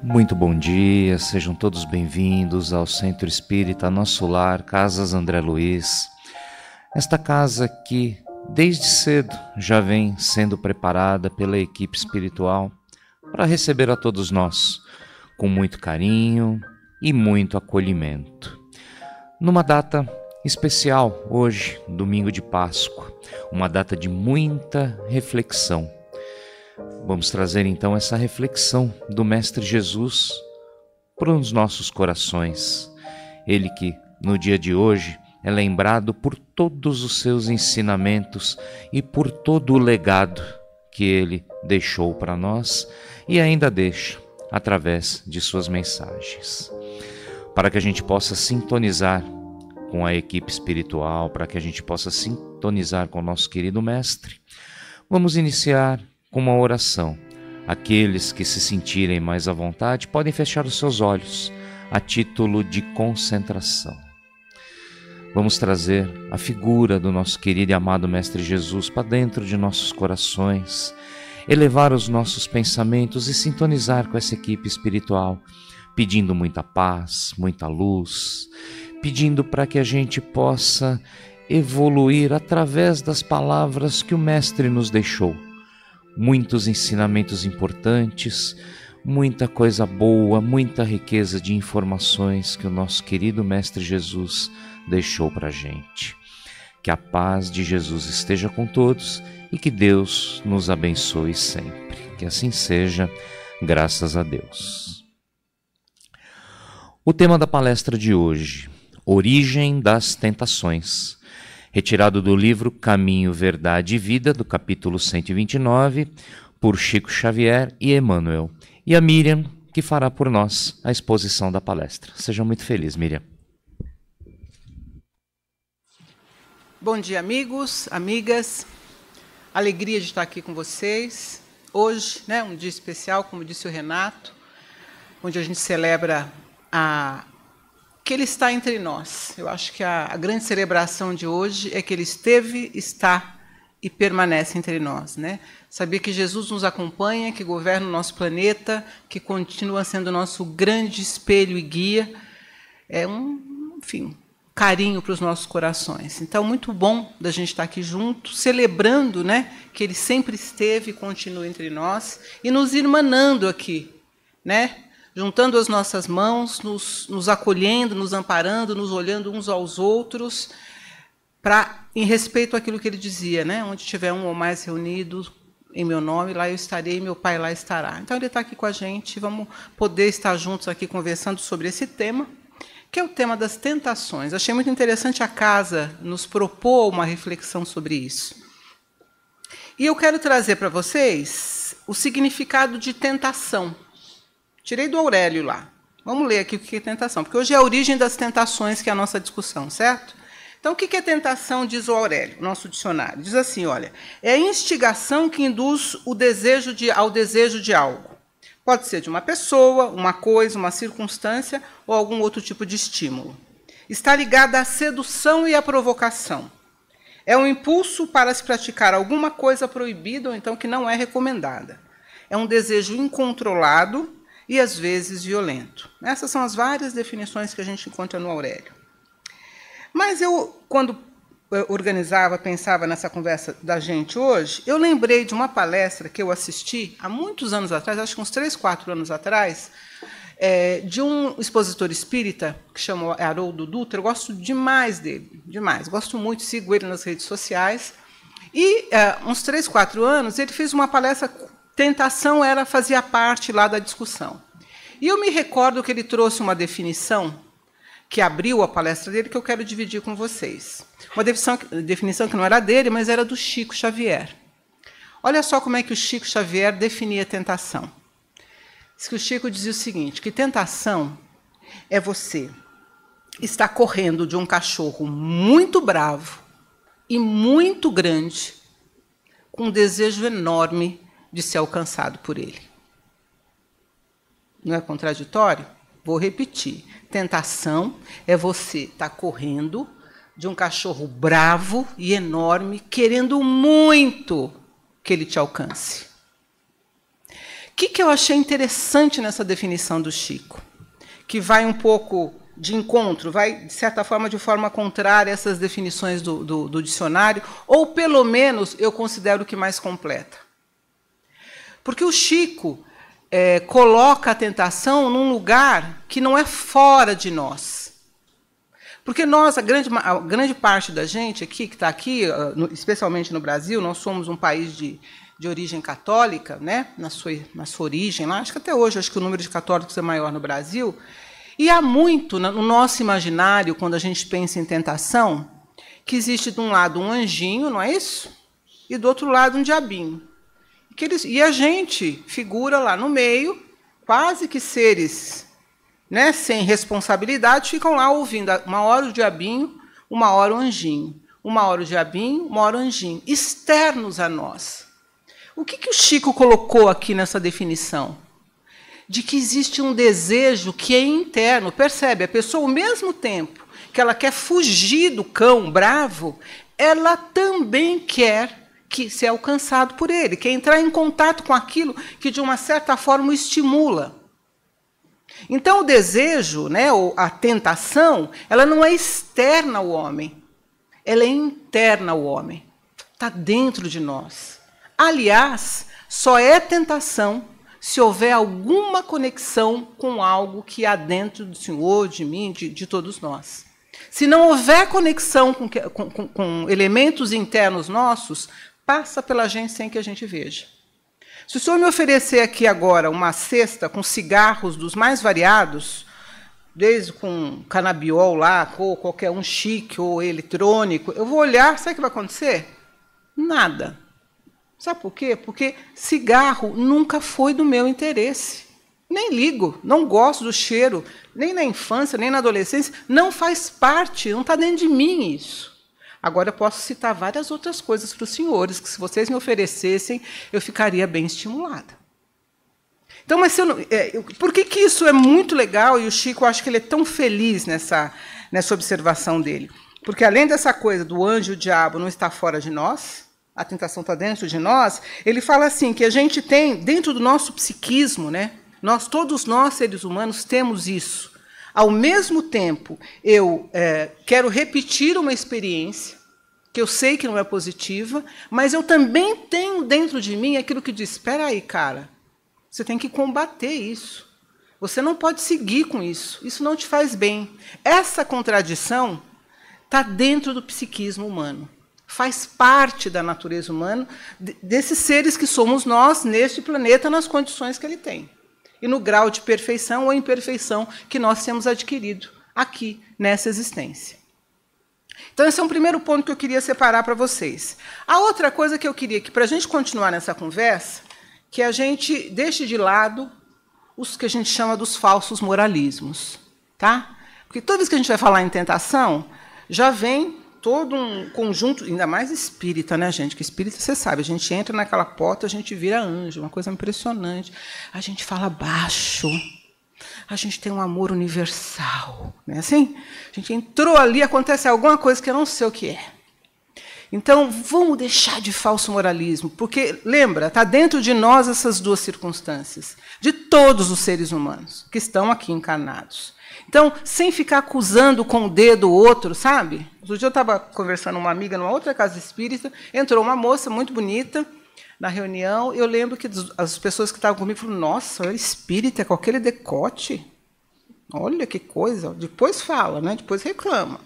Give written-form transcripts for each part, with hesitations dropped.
Muito bom dia, sejam todos bem-vindos ao Centro Espírita Nosso Lar, Casas André Luiz. Esta casa que, desde cedo, já vem sendo preparada pela equipe espiritual para receber a todos nós, com muito carinho e muito acolhimento. Numa data especial, hoje, domingo de Páscoa, uma data de muita reflexão. Vamos trazer então essa reflexão do Mestre Jesus para os nossos corações. Ele que, no dia de hoje, é lembrado por todos os seus ensinamentos e por todo o legado que ele deixou para nós e ainda deixa através de suas mensagens. Para que a gente possa sintonizar com a equipe espiritual, para que a gente possa sintonizar com o nosso querido Mestre, vamos iniciar com uma oração. Aqueles que se sentirem mais à vontade podem fechar os seus olhos a título de concentração. Vamos trazer a figura do nosso querido e amado Mestre Jesus para dentro de nossos corações, elevar os nossos pensamentos e sintonizar com essa equipe espiritual, pedindo muita paz, muita luz, pedindo para que a gente possa evoluir através das palavras que o Mestre nos deixou. Muitos ensinamentos importantes, muita coisa boa, muita riqueza de informações que o nosso querido Mestre Jesus deixou para a gente. Que a paz de Jesus esteja com todos e que Deus nos abençoe sempre. Que assim seja, graças a Deus. O tema da palestra de hoje: Origem das Tentações. Retirado do livro Caminho, Verdade e Vida, do capítulo 129, por Chico Xavier e Emmanuel. E a Miriam, que fará por nós a exposição da palestra. Sejam muito felizes, Miriam. Bom dia, amigos, amigas. Alegria de estar aqui com vocês. Hoje, um dia especial, como disse o Renato, onde a gente celebra que Ele está entre nós. Eu acho que a grande celebração de hoje é que Ele esteve, está e permanece entre nós. Saber que Jesus nos acompanha, que governa o nosso planeta, que continua sendo nosso grande espelho e guia, é carinho para os nossos corações. Então, muito bom da gente estar aqui junto, celebrando que Ele sempre esteve e continua entre nós, e nos irmanando aqui, juntando as nossas mãos, nos acolhendo, nos amparando, nos olhando uns aos outros, em respeito àquilo que ele dizia, onde tiver um ou mais reunidos em meu nome, lá eu estarei, meu Pai lá estará. Então, ele está aqui com a gente, vamos poder estar juntos aqui conversando sobre esse tema, que é o tema das tentações. Achei muito interessante a casa nos propor uma reflexão sobre isso. E eu quero trazer para vocês o significado de tentação. Tirei do Aurélio lá. Vamos ler aqui o que é tentação, porque hoje é a origem das tentações que é a nossa discussão, certo? Então, o que é tentação, diz o Aurélio, nosso dicionário? Diz assim, olha, é a instigação que induz ao desejo de algo. Pode ser de uma pessoa, uma coisa, uma circunstância ou algum outro tipo de estímulo. Está ligada à sedução e à provocação. É um impulso para se praticar alguma coisa proibida ou então que não é recomendada. É um desejo incontrolado e, às vezes, violento. Essas são as várias definições que a gente encontra no Aurélio. Mas eu, quando organizava, pensava nessa conversa da gente hoje, eu lembrei de uma palestra que eu assisti há muitos anos atrás, acho que uns 3, 4 anos atrás, de um expositor espírita que chama Haroldo Dutra. Eu gosto demais dele, demais. Gosto muito, sigo ele nas redes sociais. E, uns 3, 4 anos, ele fez uma palestra. Tentação fazia parte lá da discussão. E eu me recordo que ele trouxe uma definição que abriu a palestra dele, que eu quero dividir com vocês. Uma definição que não era dele, mas era do Chico Xavier. Olha só como é que o Chico Xavier definia tentação. Diz que o Chico dizia o seguinte, que tentação é você estar correndo de um cachorro muito bravo e muito grande, com um desejo enorme de ser alcançado por ele. Não é contraditório? Vou repetir. Tentação é você estar correndo de um cachorro bravo e enorme, querendo muito que ele te alcance. que eu achei interessante nessa definição do Chico? Que vai um pouco de encontro, vai, de certa forma, de forma contrária a essas definições do dicionário, ou, pelo menos, eu considero que mais completa. Porque o Chico coloca a tentação num lugar que não é fora de nós. Porque nós, a grande parte da gente aqui, que está aqui, especialmente no Brasil, nós somos um país de origem católica, né? na sua origem, lá, acho que até hoje acho que o número de católicos é maior no Brasil, e há muito no nosso imaginário, quando a gente pensa em tentação, que existe de um lado um anjinho, não é isso? E do outro lado um diabinho. E a gente figura lá no meio, quase que seres, né, sem responsabilidade, ficam lá ouvindo uma hora o diabinho, uma hora o anjinho, uma hora o diabinho, uma hora o anjinho, externos a nós. O que o Chico colocou aqui nessa definição? De que existe um desejo que é interno. Percebe? A pessoa, ao mesmo tempo que ela quer fugir do cão bravo, ela também quer ser alcançado por ele, quer entrar em contato com aquilo que, de uma certa forma, o estimula. Então, o desejo, né, ou a tentação, ela não é externa ao homem, ela é interna ao homem. Está dentro de nós. Aliás, só é tentação se houver alguma conexão com algo que há dentro do Senhor, de mim, de todos nós. Se não houver conexão com elementos internos nossos, passa pela gente sem que a gente veja. Se o Senhor me oferecer aqui agora uma cesta com cigarros dos mais variados, desde com canabiol lá, ou qualquer um chique ou eletrônico, eu vou olhar, sabe o que vai acontecer? Nada. Sabe por quê? Porque cigarro nunca foi do meu interesse. Nem ligo, não gosto do cheiro, nem na infância, nem na adolescência, não faz parte, não está dentro de mim isso. Agora, eu posso citar várias outras coisas para os senhores, que se vocês me oferecessem, eu ficaria bem estimulada. Então, mas por que isso é muito legal, e o Chico, eu acho que ele é tão feliz nessa observação dele? Porque, além dessa coisa do anjo e o diabo não estar fora de nós, a tentação está dentro de nós, ele fala assim, que a gente tem, dentro do nosso psiquismo, né, todos nós, seres humanos, temos isso. Ao mesmo tempo, eu quero repetir uma experiência, que eu sei que não é positiva, mas eu também tenho dentro de mim aquilo que diz, espera aí, cara, você tem que combater isso. Você não pode seguir com isso não te faz bem. Essa contradição está dentro do psiquismo humano. Faz parte da natureza humana, desses seres que somos nós, neste planeta, nas condições que ele tem. E no grau de perfeição ou imperfeição que nós temos adquirido aqui, nessa existência. Então, esse é um primeiro ponto que eu queria separar para vocês. A outra coisa que eu queria, que para a gente continuar nessa conversa, que a gente deixe de lado os que a gente chama dos falsos moralismos. Tá? Porque toda vez que a gente vai falar em tentação, já vem todo um conjunto, ainda mais espírita, né, gente? Que espírita, você sabe, a gente entra naquela porta, a gente vira anjo, uma coisa impressionante. A gente fala baixo, a gente tem um amor universal, não é assim? A gente entrou ali, acontece alguma coisa que eu não sei o que é. Então, vamos deixar de falso moralismo, porque, lembra, está dentro de nós essas duas circunstâncias, de todos os seres humanos que estão aqui encarnados. Então, sem ficar acusando com o dedo o outro, sabe? Outro dia eu estava conversando com uma amiga numa outra casa espírita, entrou uma moça muito bonita na reunião, e eu lembro que as pessoas que estavam comigo falaram, nossa, ela é espírita com aquele decote? Olha que coisa. Depois fala, né? Depois reclama.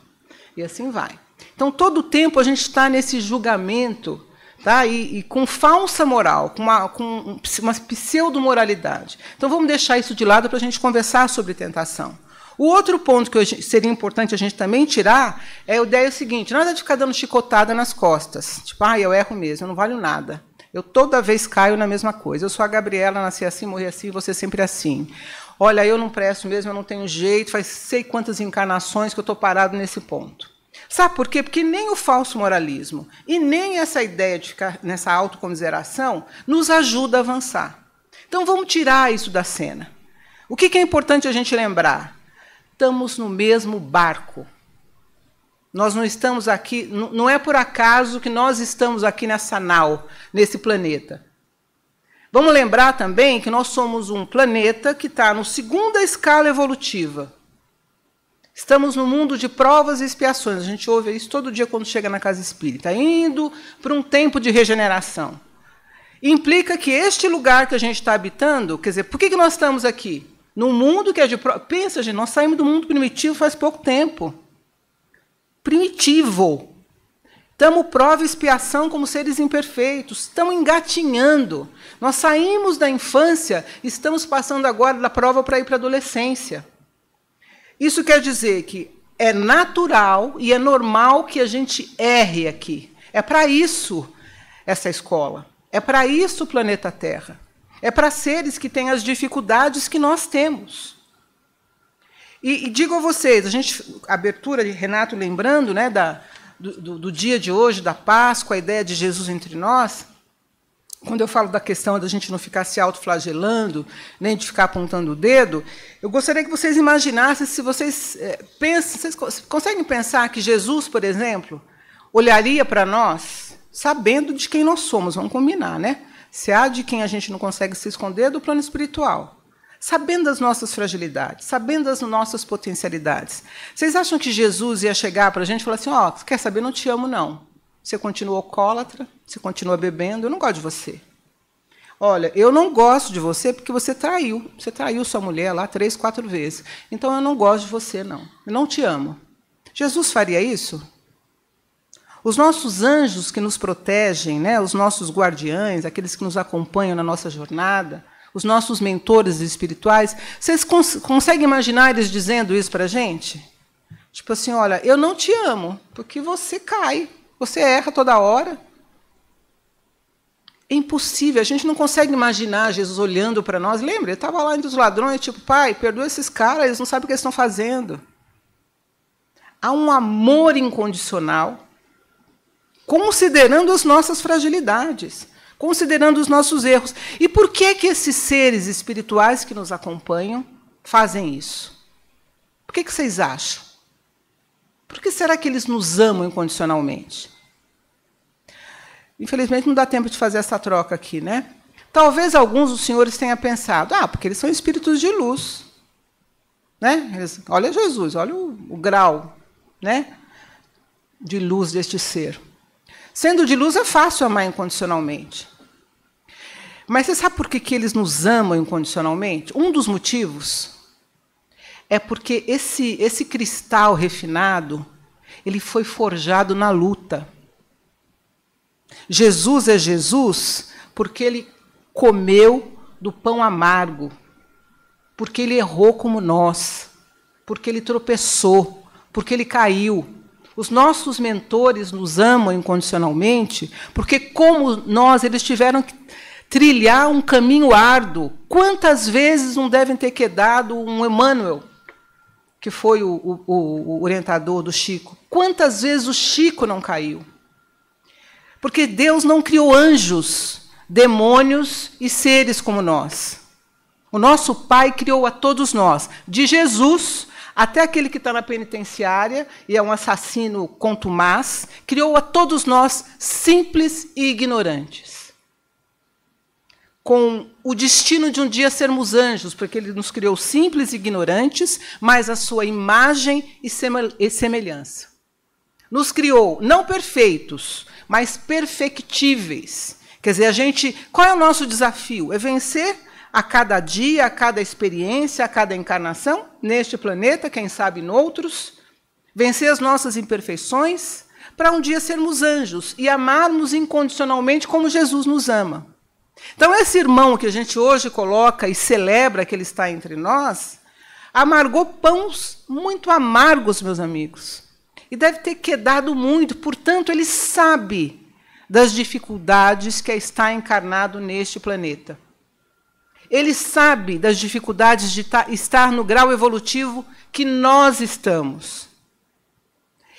E assim vai. Então, todo o tempo a gente está nesse julgamento, tá? E com falsa moral, com uma pseudo-moralidade. Então, vamos deixar isso de lado para a gente conversar sobre tentação. O outro ponto que seria importante a gente também tirar é a ideia seguinte, nada de ficar dando chicotada nas costas. Tipo, eu erro mesmo, eu não valho nada. Eu toda vez caio na mesma coisa. Eu sou a Gabriela, nasci assim, morri assim, você sempre assim. Olha, eu não presto mesmo, eu não tenho jeito, faz sei quantas encarnações que eu estou parado nesse ponto. Sabe por quê? Porque nem o falso moralismo e nem essa ideia de ficar nessa autocomiseração nos ajuda a avançar. Então, vamos tirar isso da cena. O que é importante a gente lembrar? Estamos no mesmo barco. Nós não estamos aqui, não é por acaso que nós estamos aqui nessa nau, nesse planeta. Vamos lembrar também que nós somos um planeta que está na segunda escala evolutiva. Estamos no mundo de provas e expiações. A gente ouve isso todo dia quando chega na casa espírita. Indo para um tempo de regeneração. Implica que este lugar que a gente está habitando, quer dizer, por que nós estamos aqui? Num mundo que é de prova. Pensa, gente, nós saímos do mundo primitivo faz pouco tempo. Primitivo. Estamos prova e expiação como seres imperfeitos. Estamos engatinhando. Nós saímos da infância e estamos passando agora da prova para ir para a adolescência. Isso quer dizer que é natural e é normal que a gente erre aqui. É para isso essa escola. É para isso o planeta Terra. É para seres que têm as dificuldades que nós temos. E digo a vocês, a abertura de Renato lembrando, né, do dia de hoje, da Páscoa, a ideia de Jesus entre nós. Quando eu falo da questão da gente não ficar se autoflagelando, nem de ficar apontando o dedo, eu gostaria que vocês imaginassem, se vocês pensam, vocês conseguem pensar que Jesus, por exemplo, olharia para nós, sabendo de quem nós somos, vamos combinar, né? Se há de quem a gente não consegue se esconder, do plano espiritual. Sabendo das nossas fragilidades, sabendo das nossas potencialidades. Vocês acham que Jesus ia chegar para a gente e falar assim, ó, quer saber, não te amo, não. Você continua alcoólatra, você continua bebendo, eu não gosto de você. Olha, eu não gosto de você porque você traiu. Você traiu sua mulher lá 3, 4 vezes. Então, eu não gosto de você, não. Eu não te amo. Jesus faria isso? Os nossos anjos que nos protegem, né, os nossos guardiães, aqueles que nos acompanham na nossa jornada, os nossos mentores espirituais, vocês conseguem imaginar eles dizendo isso para a gente? Tipo assim, olha, eu não te amo porque você cai. Você erra toda hora. É impossível, a gente não consegue imaginar Jesus olhando para nós. Lembra, ele estava lá entre os ladrões, tipo, pai, perdoa esses caras, eles não sabem o que eles estão fazendo. Há um amor incondicional, considerando as nossas fragilidades, considerando os nossos erros. E por que esses seres espirituais que nos acompanham fazem isso? Por que vocês acham? Por que será que eles nos amam incondicionalmente? Infelizmente, não dá tempo de fazer essa troca aqui, né? Talvez alguns dos senhores tenham pensado, porque eles são espíritos de luz. Né? Olha Jesus, olha o grau, né, de luz deste ser. Sendo de luz, é fácil amar incondicionalmente. Mas você sabe por que eles nos amam incondicionalmente? Um dos motivos é porque esse cristal refinado, ele foi forjado na luta. Jesus é Jesus porque ele comeu do pão amargo, porque ele errou como nós, porque ele tropeçou, porque ele caiu. Os nossos mentores nos amam incondicionalmente porque, como nós, eles tiveram que trilhar um caminho árduo. Quantas vezes não devem ter quedado um Emmanuel, que foi o orientador do Chico? Quantas vezes o Chico não caiu? Porque Deus não criou anjos, demônios e seres como nós. O nosso Pai criou a todos nós, de Jesus até aquele que está na penitenciária e é um assassino contumaz, criou a todos nós simples e ignorantes. Com o destino de um dia sermos anjos, porque ele nos criou simples e ignorantes, mas a sua imagem e semelhança. Nos criou não perfeitos, mas perfectíveis. Quer dizer, qual é o nosso desafio? É vencer a cada dia, a cada experiência, a cada encarnação, neste planeta, quem sabe em outros, vencer as nossas imperfeições, para um dia sermos anjos e amarmos incondicionalmente como Jesus nos ama. Então, esse irmão que a gente hoje coloca e celebra que ele está entre nós, amargou pães muito amargos, meus amigos. E deve ter quedado muito, portanto, ele sabe das dificuldades que está encarnado neste planeta. Ele sabe das dificuldades de estar no grau evolutivo que nós estamos.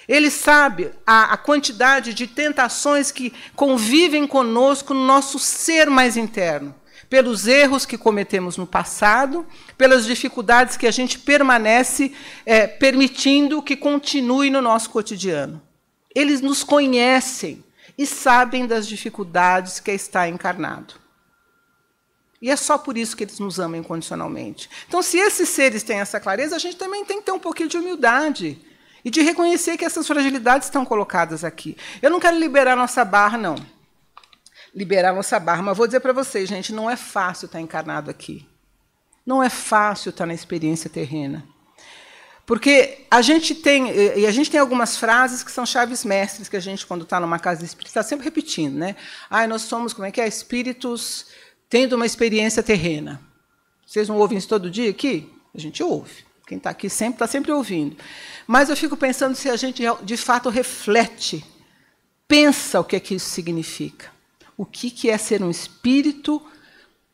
Ele sabe a quantidade de tentações que convivem conosco no nosso ser mais interno, pelos erros que cometemos no passado, pelas dificuldades que a gente permanece permitindo que continue no nosso cotidiano. Eles nos conhecem e sabem das dificuldades que está encarnado. E é só por isso que eles nos amam incondicionalmente. Então, se esses seres têm essa clareza, a gente também tem que ter um pouquinho de humildade e de reconhecer que essas fragilidades estão colocadas aqui. Eu não quero liberar nossa barra, não. Liberar nossa barra, mas vou dizer para vocês, gente, não é fácil estar encarnado aqui. Não é fácil estar na experiência terrena. Porque a gente tem algumas frases que são chaves mestres, que a gente, quando está numa casa espírita, está sempre repetindo, né? Nós somos, espíritos tendo uma experiência terrena. Vocês não ouvem isso todo dia aqui? A gente ouve. Quem está aqui está sempre ouvindo. Mas eu fico pensando se a gente, de fato, reflete, pensa o que é que isso significa. O que é ser um espírito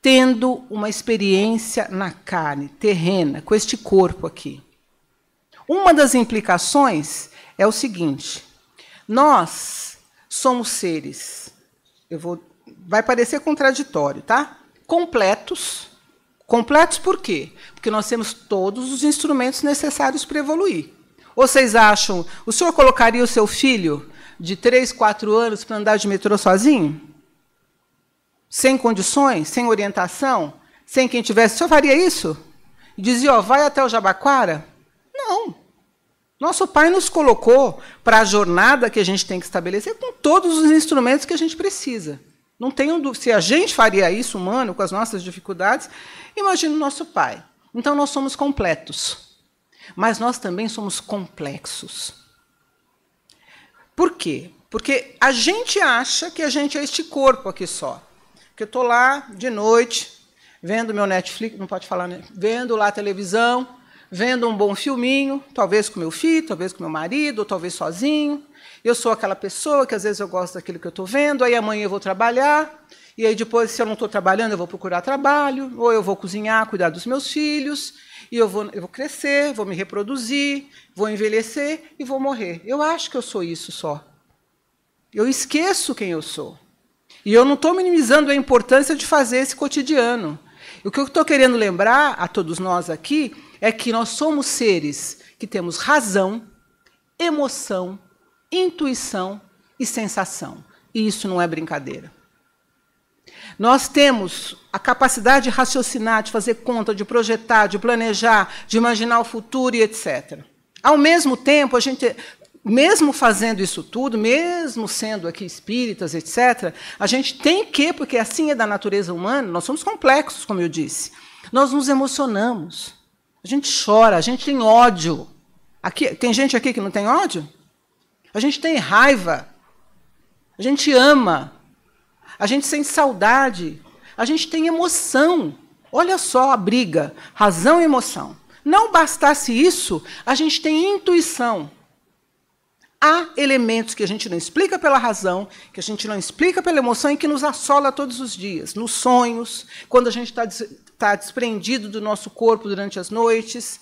tendo uma experiência na carne, terrena, com este corpo aqui. Uma das implicações é o seguinte: nós somos seres, vai parecer contraditório, tá? Completos. Completos por quê? Porque nós temos todos os instrumentos necessários para evoluir. Ou vocês acham, o senhor colocaria o seu filho de 3, 4 anos para andar de metrô sozinho? Sem condições, sem orientação, sem quem tivesse, o senhor faria isso? E dizia, vai até o Jabaquara? Não. Nosso Pai nos colocou para a jornada que a gente tem que estabelecer com todos os instrumentos que a gente precisa. Não tenho dúvida. Se a gente faria isso, humano, com as nossas dificuldades, imagina o nosso Pai. Então, nós somos completos. Mas nós também somos complexos. Por quê? Porque a gente acha que a gente é este corpo aqui só. Que eu estou lá de noite, vendo meu Netflix, não pode falar, né? Vendo lá a televisão, vendo um bom filminho, talvez com meu filho, talvez com meu marido, ou talvez sozinho. Eu sou aquela pessoa que, às vezes, eu gosto daquilo que eu estou vendo, aí amanhã eu vou trabalhar, e aí depois, se eu não estou trabalhando, eu vou procurar trabalho, ou eu vou cozinhar, cuidar dos meus filhos, e eu vou crescer, vou me reproduzir, vou envelhecer e vou morrer. Eu acho que eu sou isso só. Eu esqueço quem eu sou. E eu não estou minimizando a importância de fazer esse cotidiano. O que eu estou querendo lembrar a todos nós aqui é que nós somos seres que temos razão, emoção, intuição e sensação. E isso não é brincadeira. Nós temos a capacidade de raciocinar, de fazer conta, de projetar, de planejar, de imaginar o futuro e etc. Ao mesmo tempo, a gente, mesmo fazendo isso tudo, mesmo sendo aqui espíritas, etc., a gente tem que, porque assim é da natureza humana, nós somos complexos, como eu disse, nós nos emocionamos, a gente chora, a gente tem ódio. Aqui, tem gente aqui que não tem ódio? A gente tem raiva, a gente ama, a gente sente saudade, a gente tem emoção. Olha só a briga, razão e emoção. Não bastasse isso, a gente tem intuição. Há elementos que a gente não explica pela razão, que a gente não explica pela emoção e que nos assola todos os dias, nos sonhos, quando a gente está desprendido do nosso corpo durante as noites,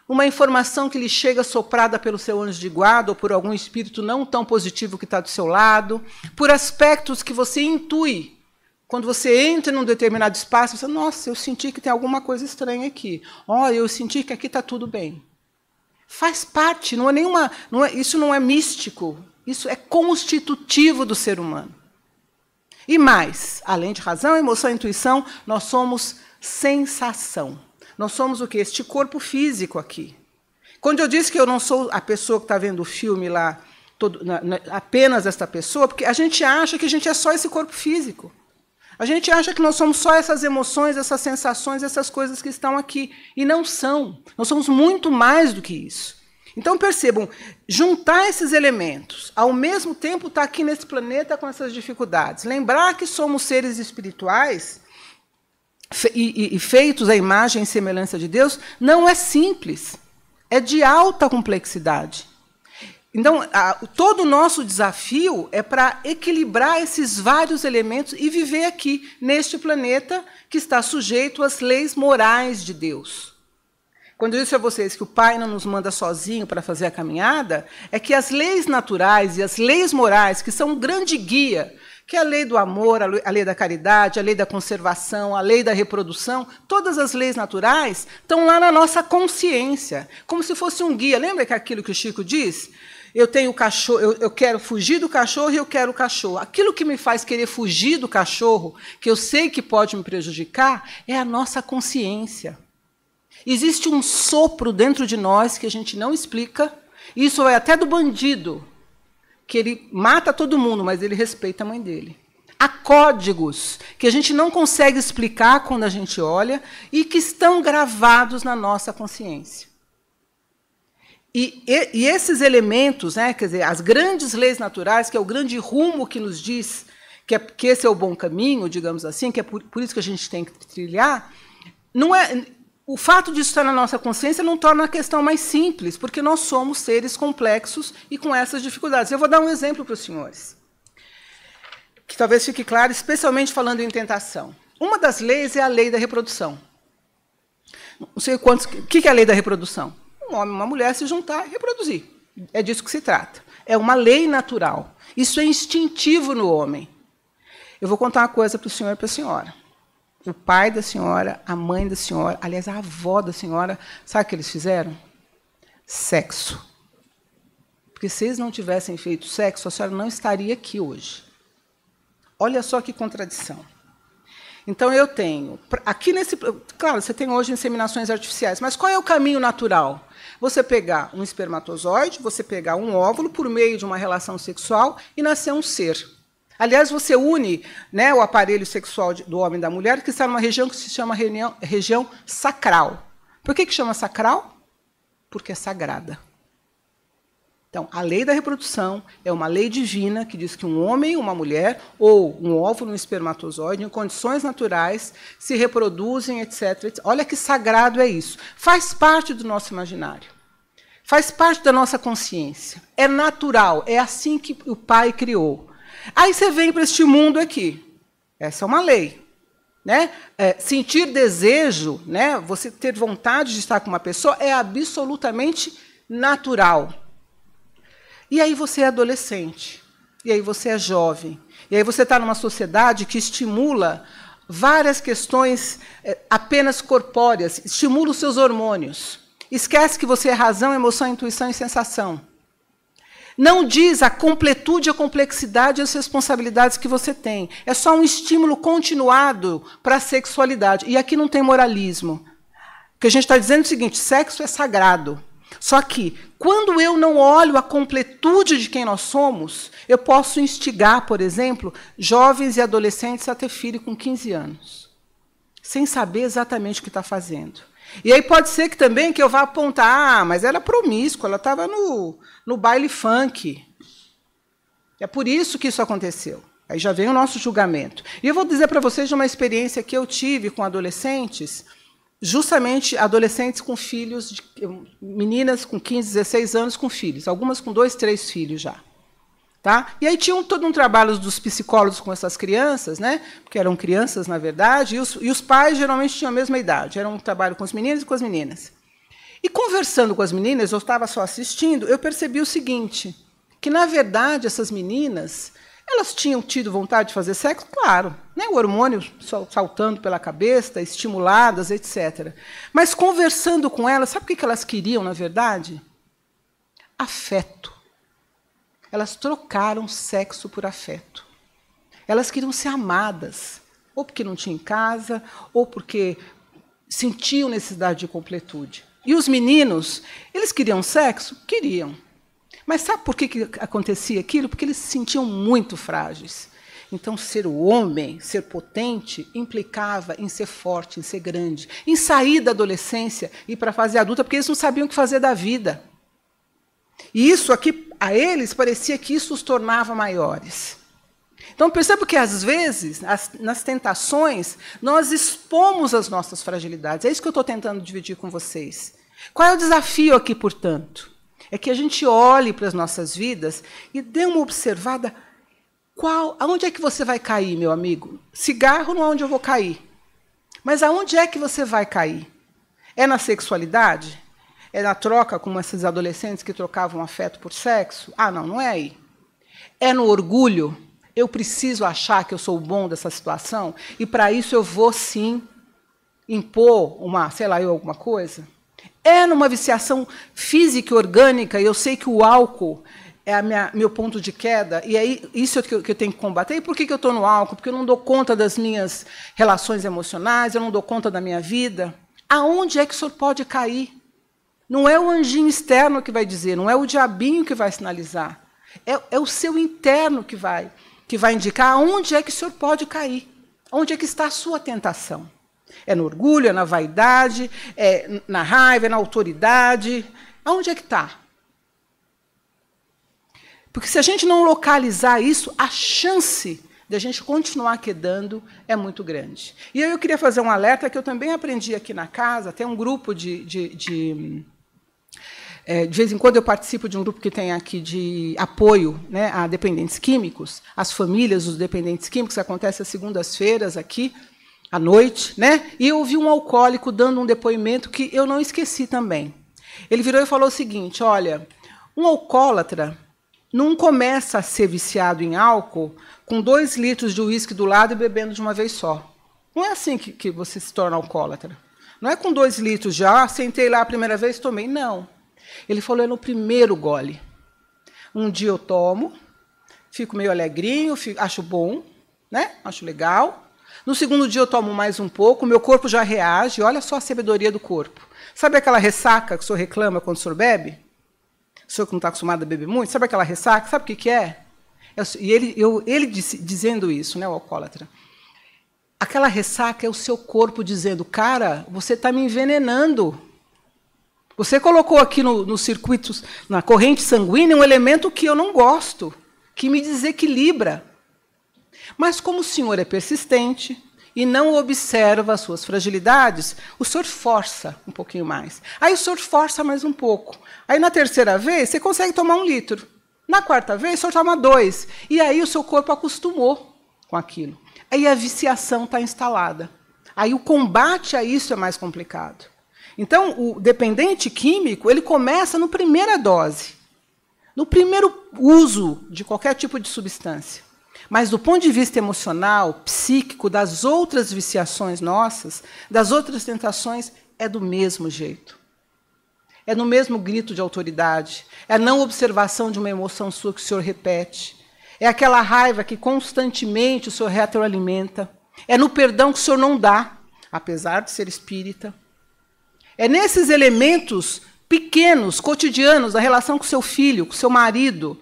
uma informação que lhe chega soprada pelo seu anjo de guarda ou por algum espírito não tão positivo que está do seu lado, por aspectos que você intui. Quando você entra num determinado espaço, você, nossa, eu senti que tem alguma coisa estranha aqui. Olha, eu senti que aqui está tudo bem. Faz parte, não é nenhuma, isso não é místico, isso é constitutivo do ser humano. E mais, além de razão, emoção e intuição, nós somos sensação. Nós somos o quê? Este corpo físico aqui. Quando eu disse que eu não sou a pessoa que está vendo o filme lá, apenas esta pessoa, porque a gente acha que a gente é só esse corpo físico. A gente acha que nós somos só essas emoções, essas sensações, essas coisas que estão aqui. E não são. Nós somos muito mais do que isso. Então, percebam, juntar esses elementos, ao mesmo tempo estar aqui nesse planeta com essas dificuldades, lembrar que somos seres espirituais e feitos à imagem e semelhança de Deus, não é simples. É de alta complexidade. Então, todo o nosso desafio é para equilibrar esses vários elementos e viver aqui, neste planeta que está sujeito às leis morais de Deus. Quando eu disse a vocês que o Pai não nos manda sozinho para fazer a caminhada, é que as leis naturais e as leis morais, que são um grande guia, que é a lei do amor, a lei da caridade, a lei da conservação, a lei da reprodução, todas as leis naturais estão lá na nossa consciência, como se fosse um guia. Lembra que aquilo que o Chico diz? eu tenho o cachorro, eu quero fugir do cachorro e eu quero o cachorro. Aquilo que me faz querer fugir do cachorro, que eu sei que pode me prejudicar, é a nossa consciência. Existe um sopro dentro de nós que a gente não explica. Isso vai até do bandido, que ele mata todo mundo, mas ele respeita a mãe dele. Há códigos que a gente não consegue explicar quando a gente olha e que estão gravados na nossa consciência. E esses elementos, quer dizer, as grandes leis naturais, que é o grande rumo que nos diz que esse é o bom caminho, digamos assim, que é por isso que a gente tem que trilhar, não é, o fato disso estar na nossa consciência não torna a questão mais simples, porque nós somos seres complexos e com essas dificuldades. Eu vou dar um exemplo para os senhores, que talvez fique claro, especialmente falando em tentação. Uma das leis é a lei da reprodução. Não sei quantos. O que é a lei da reprodução? Um homem e uma mulher se juntar e reproduzir. É disso que se trata. É uma lei natural. Isso é instintivo no homem. Eu vou contar uma coisa para o senhor e para a senhora. O pai da senhora, a mãe da senhora, aliás, a avó da senhora, sabe o que eles fizeram? Sexo. Porque se eles não tivessem feito sexo, a senhora não estaria aqui hoje. Olha só que contradição. Então, eu tenho... Aqui nesse... Claro, você tem hoje inseminações artificiais, mas qual é o caminho natural? Você pegar um espermatozoide, você pegar um óvulo por meio de uma relação sexual e nascer um ser. Aliás, você une, o aparelho sexual do homem e da mulher, que está numa região que se chama região sacral. Por que chama sacral? Porque é sagrada. Então, a lei da reprodução é uma lei divina que diz que um homem e uma mulher, ou um óvulo e um espermatozoide, em condições naturais, se reproduzem, etc, etc. Olha que sagrado é isso. Faz parte do nosso imaginário. Faz parte da nossa consciência. É natural, é assim que o Pai criou. Aí você vem para este mundo aqui. Essa é uma lei. Sentir desejo, você ter vontade de estar com uma pessoa, é absolutamente natural. E aí você é adolescente, e aí você é jovem, e aí você está numa sociedade que estimula várias questões apenas corpóreas, estimula os seus hormônios. Esquece que você é razão, emoção, intuição e sensação. Não diz a completude, a complexidade e as responsabilidades que você tem. É só um estímulo continuado para a sexualidade. E aqui não tem moralismo. O que a gente está dizendo é o seguinte, sexo é sagrado. Só que, quando eu não olho a completude de quem nós somos, eu posso instigar, por exemplo, jovens e adolescentes a ter filho com 15 anos, sem saber exatamente o que está fazendo. E aí pode ser que também que eu vá apontar, mas ela é promíscua, ela estava no baile funk. É por isso que isso aconteceu. Aí já vem o nosso julgamento. E eu vou dizer para vocês de uma experiência que eu tive com adolescentes, justamente adolescentes com filhos, meninas com 15, 16 anos com filhos, algumas com 2, 3 filhos já. Tá? E aí tinha todo um trabalho dos psicólogos com essas crianças, porque eram crianças, na verdade, e os pais geralmente tinham a mesma idade. Era um trabalho com os meninos e com as meninas. E conversando com as meninas, eu estava só assistindo, eu percebi o seguinte, que, na verdade, essas meninas, elas tinham tido vontade de fazer sexo, claro, o hormônio saltando pela cabeça, estimuladas, etc. Mas, conversando com elas, sabe o que elas queriam, na verdade? Afeto. Elas trocaram sexo por afeto. Elas queriam ser amadas, ou porque não tinham em casa, ou porque sentiam necessidade de completude. E os meninos, eles queriam sexo? Queriam. Mas sabe por que acontecia aquilo? Porque eles se sentiam muito frágeis. Então, ser o homem, ser potente, implicava em ser forte, em ser grande, em sair da adolescência e ir para a fase adulta, porque eles não sabiam o que fazer da vida. E isso aqui, a eles, parecia que isso os tornava maiores. Então, percebo que, às vezes, nas tentações, nós expomos as nossas fragilidades. É isso que eu estou tentando dividir com vocês. Qual é o desafio aqui, portanto? É que a gente olhe para as nossas vidas e dê uma observada. Aonde é que você vai cair, meu amigo? Cigarro não é onde eu vou cair. Mas aonde é que você vai cair? É na sexualidade? É na troca, como esses adolescentes que trocavam afeto por sexo? Ah, não é aí. É no orgulho? Eu preciso achar que eu sou o bom dessa situação? E, para isso, eu vou, sim, impor alguma coisa? É numa viciação física e orgânica, e eu sei que o álcool meu ponto de queda, e aí isso que eu tenho que combater. E por que eu estou no álcool? Porque eu não dou conta das minhas relações emocionais, eu não dou conta da minha vida. Aonde é que o senhor pode cair? Não é o anjinho externo que vai dizer, não é o diabinho que vai sinalizar. É o seu interno que vai indicar aonde é que o senhor pode cair. Onde é que está a sua tentação? É no orgulho, é na vaidade, é na raiva, é na autoridade. Aonde é que está? Porque se a gente não localizar isso, a chance de a gente continuar quedando é muito grande. E eu queria fazer um alerta que eu também aprendi aqui na casa. Tem um grupo de vez em quando eu participo de um grupo que tem aqui de apoio, né, a dependentes químicos, as famílias dos dependentes químicos, que acontece às segundas-feiras aqui, à noite, né? E eu ouvi um alcoólico dando um depoimento que eu não esqueci também. Ele virou e falou o seguinte: olha, um alcoólatra não começa a ser viciado em álcool com 2 litros de uísque do lado e bebendo de uma vez só. Não é assim que você se torna alcoólatra. Não é com 2 litros já, sentei lá a primeira vez, tomei. Não. Ele falou, é no primeiro gole. Um dia eu tomo, fico meio alegrinho, acho bom, né? Acho legal. No segundo dia eu tomo mais um pouco, meu corpo já reage, olha só a sabedoria do corpo. Sabe aquela ressaca que o senhor reclama quando o senhor bebe? O senhor que não está acostumado a beber muito, sabe aquela ressaca? Sabe o que é? E ele dizendo isso, né, o alcoólatra. Aquela ressaca é o seu corpo dizendo, cara, você está me envenenando. Você colocou aqui no circuito, na corrente sanguínea, um elemento que eu não gosto, que me desequilibra. Mas como o senhor é persistente e não observa as suas fragilidades, o senhor força um pouquinho mais. Aí o senhor força mais um pouco. Aí, na terceira vez, você consegue tomar 1 litro. Na quarta vez, o senhor toma 2. E aí o seu corpo acostumou com aquilo. Aí a viciação está instalada. Aí o combate a isso é mais complicado. Então, o dependente químico, ele começa na primeira dose, no primeiro uso de qualquer tipo de substância. Mas, do ponto de vista emocional, psíquico, das outras viciações nossas, das outras tentações, é do mesmo jeito. É no mesmo grito de autoridade, é a não observação de uma emoção sua que o senhor repete, é aquela raiva que constantemente o senhor retroalimenta, é no perdão que o senhor não dá, apesar de ser espírita. É nesses elementos pequenos, cotidianos, da relação com seu filho, com seu marido,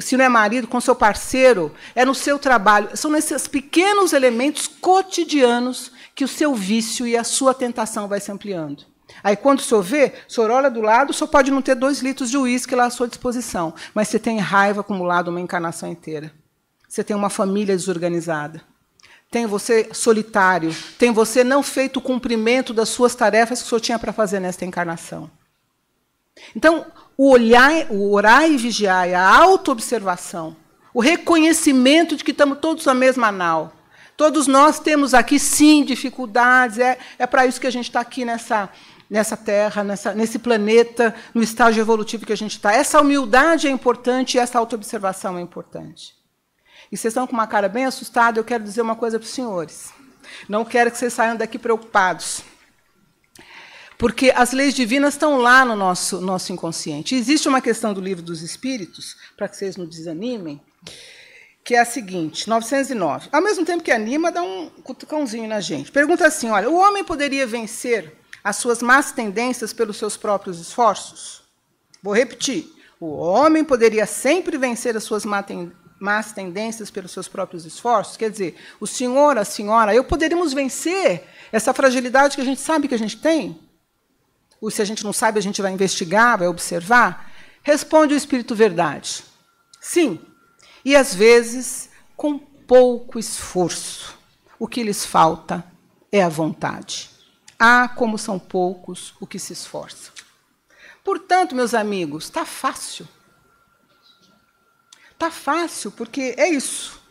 se não é marido, com seu parceiro, é no seu trabalho. São nesses pequenos elementos cotidianos que o seu vício e a sua tentação vai se ampliando. Aí, quando o senhor vê, o senhor olha do lado, o senhor pode não ter 2 litros de uísque lá à sua disposição, mas você tem raiva acumulada uma encarnação inteira. Você tem uma família desorganizada. Tem você solitário, tem você não feito o cumprimento das suas tarefas que o senhor tinha para fazer nesta encarnação. Então, o orar e vigiar, a autoobservação, o reconhecimento de que estamos todos na mesma nau. Todos nós temos aqui, sim, dificuldades, é para isso que a gente está aqui nessa Terra, nesse planeta, no estágio evolutivo que a gente está. Essa humildade é importante e essa autoobservação é importante. E vocês estão com uma cara bem assustada, eu quero dizer uma coisa para os senhores. Não quero que vocês saiam daqui preocupados. Porque as leis divinas estão lá no nosso inconsciente. Existe uma questão do Livro dos Espíritos, para que vocês não desanimem, que é a seguinte, 909. Ao mesmo tempo que anima, dá um cutucãozinho na gente. Pergunta assim, olha, o homem poderia vencer as suas más tendências pelos seus próprios esforços? Vou repetir. O homem poderia sempre vencer as suas más tendências pelos seus próprios esforços? Quer dizer, o senhor, a senhora, poderíamos vencer essa fragilidade que a gente sabe que a gente tem? Ou se a gente não sabe, a gente vai investigar, vai observar? Responde o Espírito Verdade. Sim. E, às vezes, com pouco esforço. O que lhes falta é a vontade. Ah, como são poucos o que se esforçam. Portanto, meus amigos, está fácil. Está fácil, porque é isso.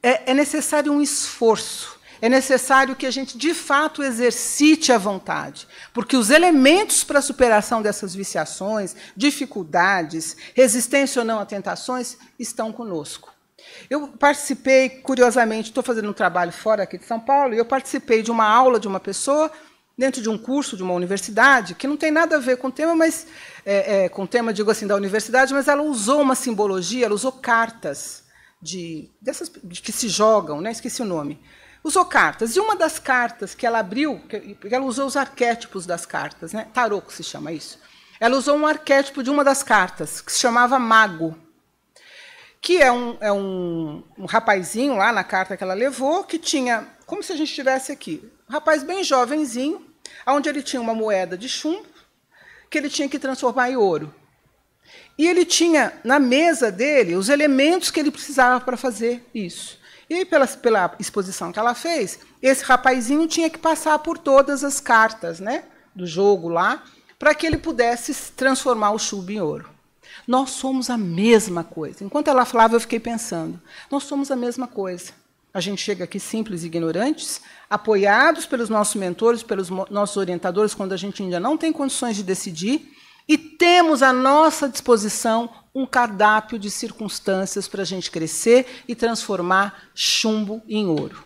É necessário um esforço. É necessário que a gente, de fato, exercite a vontade. Porque os elementos para a superação dessas viciações, dificuldades, resistência ou não a tentações, estão conosco. Eu participei, curiosamente, estou fazendo um trabalho fora aqui de São Paulo, e eu participei de uma aula de uma pessoa dentro de um curso de uma universidade, que não tem nada a ver com o tema, mas com o tema, digo assim, da universidade, mas ela usou uma simbologia, ela usou cartas dessas que se jogam, né? Esqueci o nome. Usou cartas. E uma das cartas que ela abriu, porque ela usou os arquétipos das cartas, né? Tarô, que se chama isso. Ela usou um arquétipo de uma das cartas, que se chamava Mago, que é um rapazinho lá na carta que ela levou, que tinha, como se a gente estivesse aqui, um rapaz bem jovenzinho, onde ele tinha uma moeda de chumbo, que ele tinha que transformar em ouro. E ele tinha, na mesa dele, os elementos que ele precisava para fazer isso. E pela exposição que ela fez, esse rapazinho tinha que passar por todas as cartas, né, do jogo lá, para que ele pudesse transformar o chumbo em ouro. Nós somos a mesma coisa. Enquanto ela falava, eu fiquei pensando, nós somos a mesma coisa. A gente chega aqui simples e ignorantes, apoiados pelos nossos mentores, pelos nossos orientadores, quando a gente ainda não tem condições de decidir, e temos à nossa disposição um cardápio de circunstâncias para a gente crescer e transformar chumbo em ouro.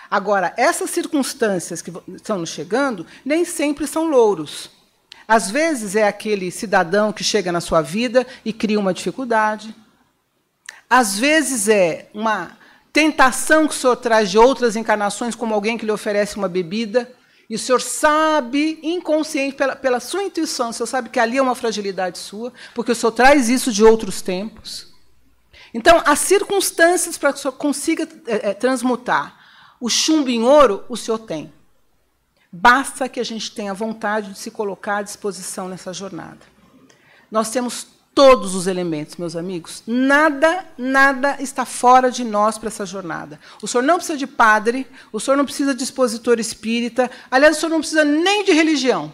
Agora, essas circunstâncias que estão nos chegando, nem sempre são louros. Às vezes é aquele cidadão que chega na sua vida e cria uma dificuldade. Às vezes é uma tentação que o senhor traz de outras encarnações, como alguém que lhe oferece uma bebida, e o senhor sabe, inconsciente, pela sua intuição, o senhor sabe que ali é uma fragilidade sua, porque o senhor traz isso de outros tempos. Então, as circunstâncias para que o senhor consiga transmutar o chumbo em ouro, o senhor tem. Basta que a gente tenha vontade de se colocar à disposição nessa jornada. Nós temos todos os elementos, meus amigos. Nada está fora de nós para essa jornada. O senhor não precisa de padre, o senhor não precisa de expositor espírita, aliás, o senhor não precisa nem de religião.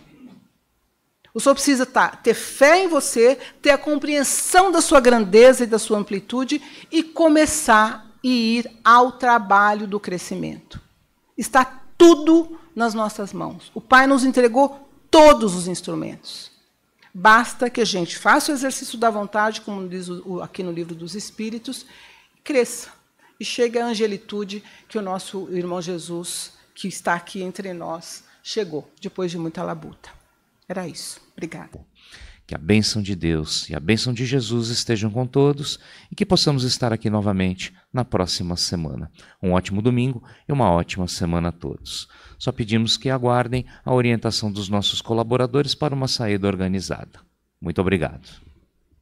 O senhor precisa ter fé em você, ter a compreensão da sua grandeza e da sua amplitude e começar a ir ao trabalho do crescimento. Está tudo nas nossas mãos. O Pai nos entregou todos os instrumentos. Basta que a gente faça o exercício da vontade, como diz aqui no Livro dos Espíritos, cresça e chegue à angelitude que o nosso irmão Jesus, que está aqui entre nós, chegou, depois de muita labuta. Era isso. Obrigada. Que a bênção de Deus e a bênção de Jesus estejam com todos e que possamos estar aqui novamente na próxima semana. Um ótimo domingo e uma ótima semana a todos. Só pedimos que aguardem a orientação dos nossos colaboradores para uma saída organizada. Muito obrigado.